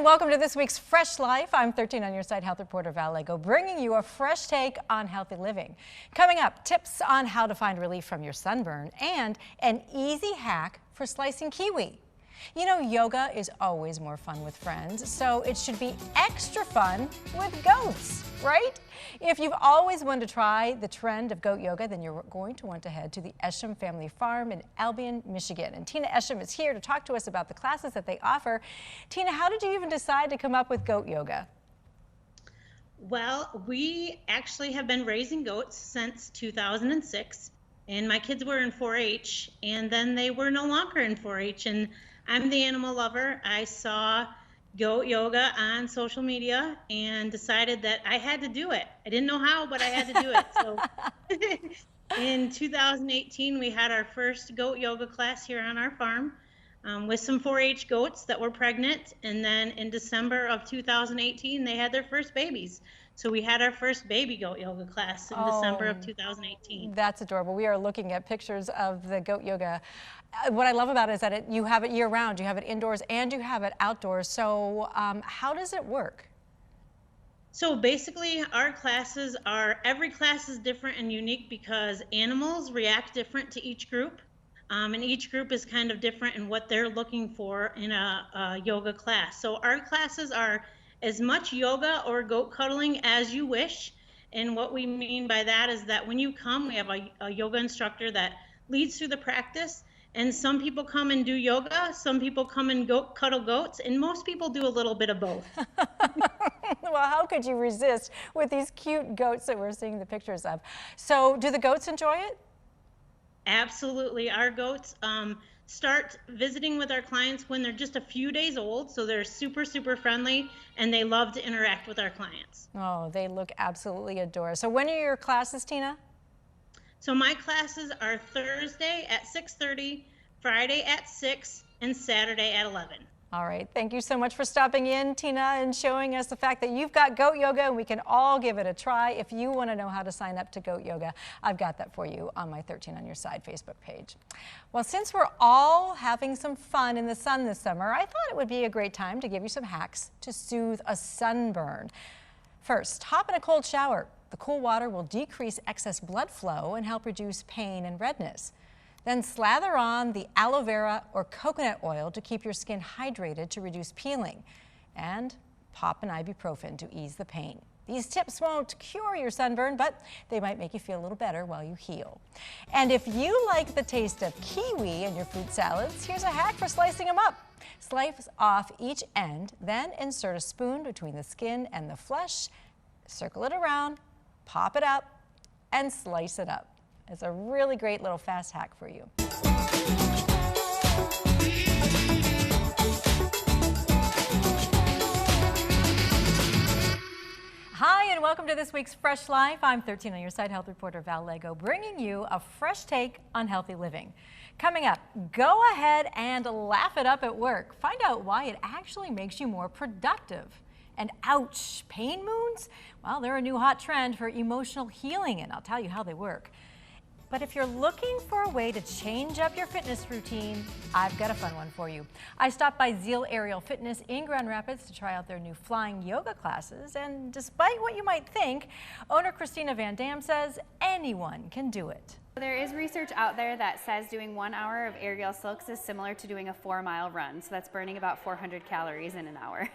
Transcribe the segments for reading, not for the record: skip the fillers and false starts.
welcome to this week's Fresh Life. I'm 13 on your side health reporter Val Lego, bringing you a fresh take on healthy living. Coming up, tips on how to find relief from your sunburn and an easy hack for slicing kiwi. You know, yoga is always more fun with friends, so it should be extra fun with goats, right? If you've always wanted to try the trend of goat yoga, then you're going to want to head to the Esham Family Farm in Albion, Michigan. And Tina Esham is here to talk to us about the classes that they offer. Tina, how did you even decide to come up with goat yoga? Well, we actually have been raising goats since 2006, and my kids were in 4-H, and then they were no longer in 4-H, and I'm the animal lover. I saw goat yoga on social media and decided that I had to do it. I didn't know how, but I had to do it. So in 2018, we had our first goat yoga class here on our farm with some 4-H goats that were pregnant. And then in December of 2018, they had their first babies. So we had our first baby goat yoga class in December of 2018. That's adorable. We are looking at pictures of the goat yoga. What I love about it is that you have it year round. You have it indoors and you have it outdoors. So how does it work? So basically our classes are, every class is different and unique because animals react different to each group. And each group is kind of different in what they're looking for in a yoga class. So our classes are as much yoga or goat cuddling as you wish. And what we mean by that is that when you come, we have a yoga instructor that leads through the practice. And some people come and do yoga, some people come and cuddle goats, and most people do a little bit of both. Well, how could you resist with these cute goats that we're seeing the pictures of? So do the goats enjoy it? Absolutely. Our goats start visiting with our clients when they're just a few days old, so they're super, super friendly, and they love to interact with our clients. Oh, they look absolutely adorable. So when are your classes, Tina? So my classes are Thursday at 6:30, Friday at 6, and Saturday at 11. All right. Thank you so much for stopping in, Tina, and showing us the fact that you've got goat yoga and we can all give it a try. If you want to know how to sign up to goat yoga, I've got that for you on my 13 on your side Facebook page. Well, since we're all having some fun in the sun this summer, I thought it would be a great time to give you some hacks to soothe a sunburn. First, hop in a cold shower. The cool water will decrease excess blood flow and help reduce pain and redness. Then slather on the aloe vera or coconut oil to keep your skin hydrated to reduce peeling. And pop an ibuprofen to ease the pain. These tips won't cure your sunburn, but they might make you feel a little better while you heal. And if you like the taste of kiwi in your fruit salads, here's a hack for slicing them up. Slice off each end, then insert a spoon between the skin and the flesh, circle it around, pop it up, and slice it up. It's a really great little fast hack for you. Hi, and welcome to this week's Fresh Life. I'm 13 on your side health reporter Val Lego, bringing you a fresh take on healthy living. Coming up, go ahead and laugh it up at work. Find out why it actually makes you more productive. And ouch, pain moons? Well, they're a new hot trend for emotional healing, and I'll tell you how they work. But if you're looking for a way to change up your fitness routine, I've got a fun one for you. I stopped by Zeal Aerial Fitness in Grand Rapids to try out their new flying yoga classes, and despite what you might think, owner Christina Van Dam says anyone can do it. There is research out there that says doing 1 hour of aerial silks is similar to doing a 4-mile run, so that's burning about 400 calories in an hour.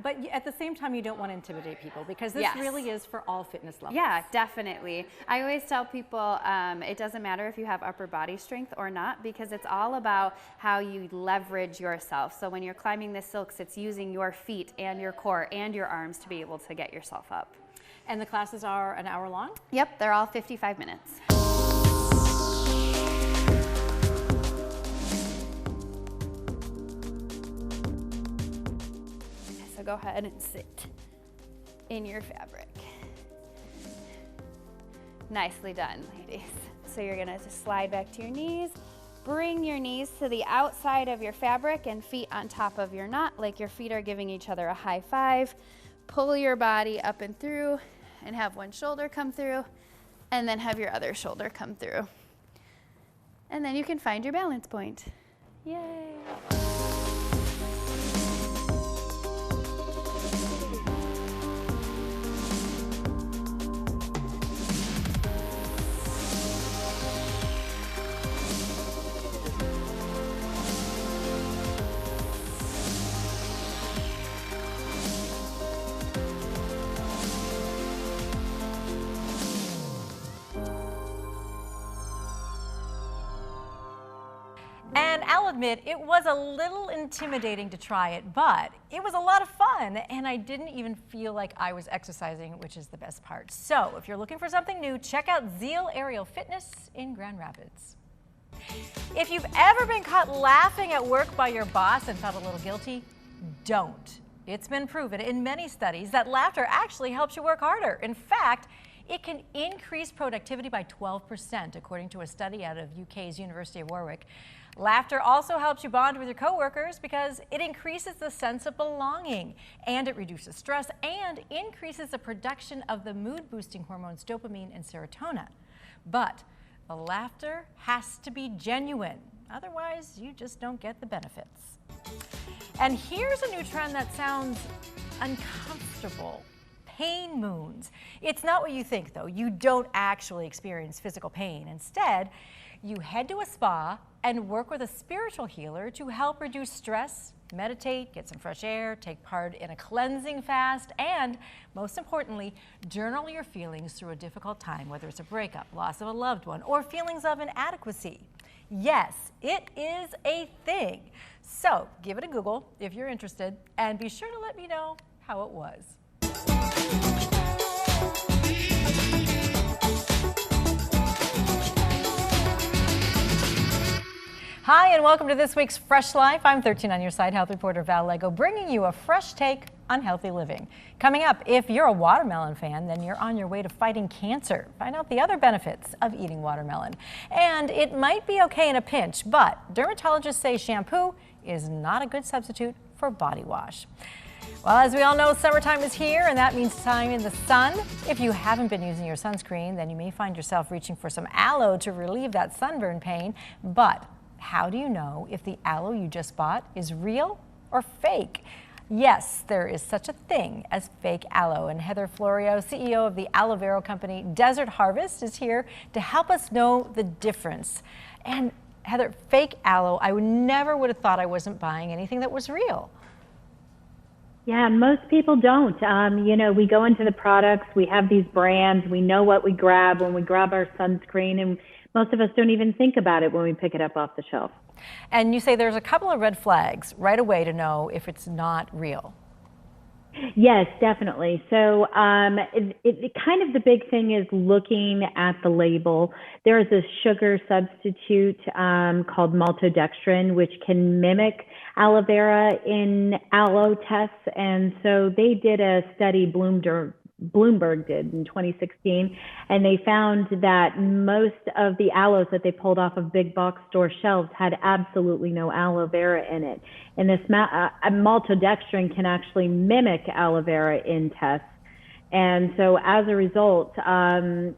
But at the same time, you don't want to intimidate people because this really is for all fitness levels. Yeah, definitely. I always tell people it doesn't matter if you have upper body strength or not because it's all about how you leverage yourself. So when you're climbing the silks, it's using your feet and your core and your arms to be able to get yourself up. And the classes are an hour long? Yep, they're all 55 minutes. So go ahead and sit in your fabric. Nicely done, ladies. So you're gonna just slide back to your knees, bring your knees to the outside of your fabric and feet on top of your knot like your feet are giving each other a high five. Pull your body up and through and have one shoulder come through and then have your other shoulder come through. And then you can find your balance point. Yay! admit it was a little intimidating to try it, but it was a lot of fun, and I didn't even feel like I was exercising, which is the best part. So if you're looking for something new, check out Zeal Aerial Fitness in Grand Rapids. If you've ever been caught laughing at work by your boss and felt a little guilty, don't. It's been proven in many studies that laughter actually helps you work harder. In fact, it can increase productivity by 12%, according to a study out of UK's University of Warwick. Laughter also helps you bond with your coworkers because it increases the sense of belonging, and it reduces stress and increases the production of the mood-boosting hormones dopamine and serotonin. But the laughter has to be genuine, otherwise you just don't get the benefits. And here's a new trend that sounds uncomfortable. Pain moons. It's not what you think, though. You don't actually experience physical pain. Instead, you head to a spa and work with a spiritual healer to help reduce stress, meditate, get some fresh air, take part in a cleansing fast, and most importantly, journal your feelings through a difficult time, whether it's a breakup, loss of a loved one, or feelings of inadequacy. Yes, it is a thing. So give it a Google if you're interested, and be sure to let me know how it was. Hi, and welcome to this week's Fresh Life. I'm 13 on your side health reporter Val Lego, bringing you a fresh take on healthy living. Coming up, if you're a watermelon fan, then you're on your way to fighting cancer. Find out the other benefits of eating watermelon. And it might be okay in a pinch, but dermatologists say shampoo is not a good substitute for body wash. Well, as we all know, summertime is here, and that means time in the sun. If you haven't been using your sunscreen, then you may find yourself reaching for some aloe to relieve that sunburn pain. But how do you know if the aloe you just bought is real or fake? Yes, there is such a thing as fake aloe, and Heather Florio, CEO of the aloe vera company Desert Harvest, is here to help us know the difference. And Heather, fake aloe, I never would have thought I wasn't buying anything that was real. Yeah, most people don't. You know, we go into the products, we have these brands, we know what we grab when we grab our sunscreen, and most of us don't even think about it when we pick it up off the shelf. And you say there's a couple of red flags right away to know if it's not real. Yes, definitely. So kind of the big thing is looking at the label. There is a sugar substitute called maltodextrin, which can mimic aloe vera in aloe tests. And so they did a study, Bloomberg did in 2016, and they found that most of the aloes that they pulled off of big box store shelves had absolutely no aloe vera in it. And this maltodextrin can actually mimic aloe vera in tests. And so as a result,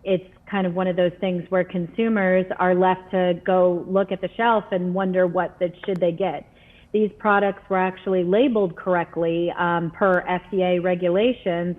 it's kind of one of those things where consumers are left to go look at the shelf and wonder what should they get. These products were actually labeled correctly per FDA regulations.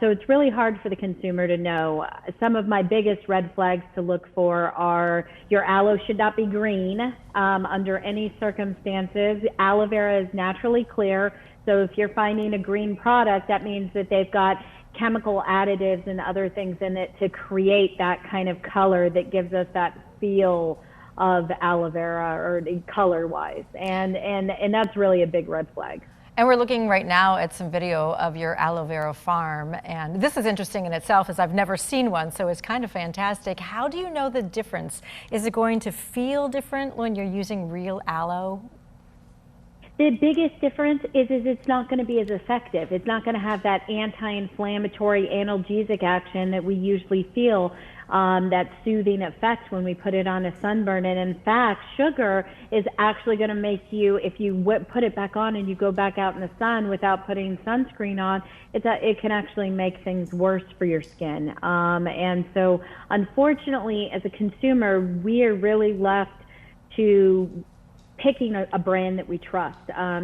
So it's really hard for the consumer to know. Some of my biggest red flags to look for are your aloe should not be green under any circumstances. Aloe vera is naturally clear. So if you're finding a green product, that means that they've got chemical additives and other things in it to create that kind of color that gives us that feel of aloe vera or color wise. And that's really a big red flag. And we're looking right now at some video of your aloe vera farm. And this is interesting in itself, as I've never seen one, so it's kind of fantastic. How do you know the difference? Is it going to feel different when you're using real aloe? The biggest difference is it's not going to be as effective. It's not going to have that anti-inflammatory analgesic action that we usually feel, that soothing effect when we put it on a sunburn. And in fact, sugar is actually going to make you, if you put it back on and you go back out in the sun without putting sunscreen on, it can actually make things worse for your skin. And so unfortunately, as a consumer, we are really left to picking a brand that we trust.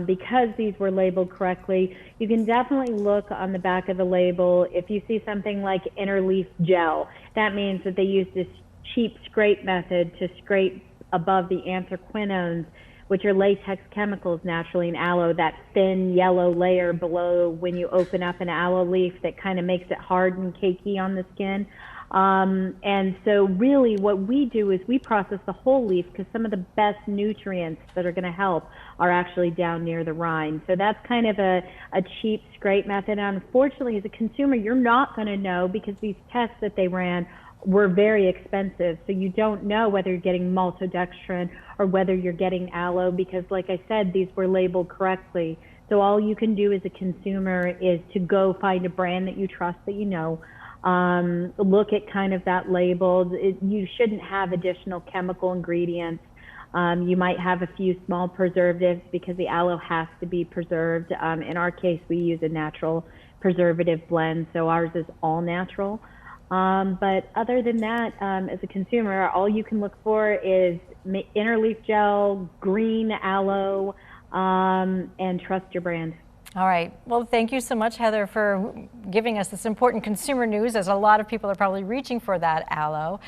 Because these were labeled correctly, you can definitely look on the back of the label. If you see something like Interleaf Gel, that means that they use this cheap scrape method to scrape above the anthraquinones, which are latex chemicals naturally in aloe, that thin yellow layer below when you open up an aloe leaf that kind of makes it hard and cakey on the skin. And so really what we do is we process the whole leaf because some of the best nutrients that are going to help are actually down near the rind. So that's kind of a cheap scrape method. And unfortunately, as a consumer, you're not going to know because these tests that they ran were very expensive. So you don't know whether you're getting maltodextrin or whether you're getting aloe because, like I said, these were labeled correctly. So all you can do as a consumer is to go find a brand that you trust, that you know. Look at kind of that label. You shouldn't have additional chemical ingredients. You might have a few small preservatives because the aloe has to be preserved. In our case, we use a natural preservative blend, so ours is all natural. But other than that, as a consumer, all you can look for is interleaf gel, green aloe, and trust your brand. All right. Well, thank you so much, Heather, for giving us this important consumer news, as a lot of people are probably reaching for that aloe.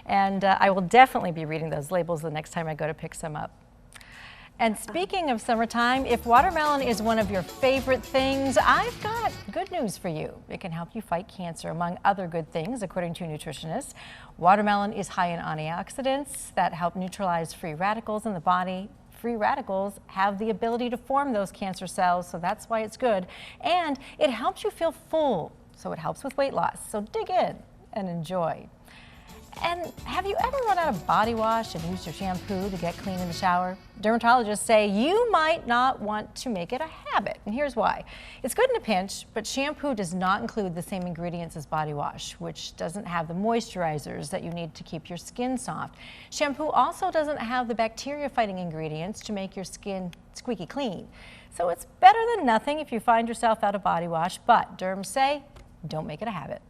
And I will definitely be reading those labels the next time I go to pick some up. And speaking of summertime, if watermelon is one of your favorite things, I've got good news for you. It can help you fight cancer, among other good things, according to nutritionists. Watermelon is high in antioxidants that help neutralize free radicals in the body. Free radicals have the ability to form those cancer cells, so that's why it's good. And it helps you feel full, so it helps with weight loss. So dig in and enjoy. And have you ever run out of body wash and used your shampoo to get clean in the shower? Dermatologists say you might not want to make it a habit, and here's why. It's good in a pinch, but shampoo does not include the same ingredients as body wash, which doesn't have the moisturizers that you need to keep your skin soft. Shampoo also doesn't have the bacteria-fighting ingredients to make your skin squeaky clean. So it's better than nothing if you find yourself out of body wash, but derms say don't make it a habit.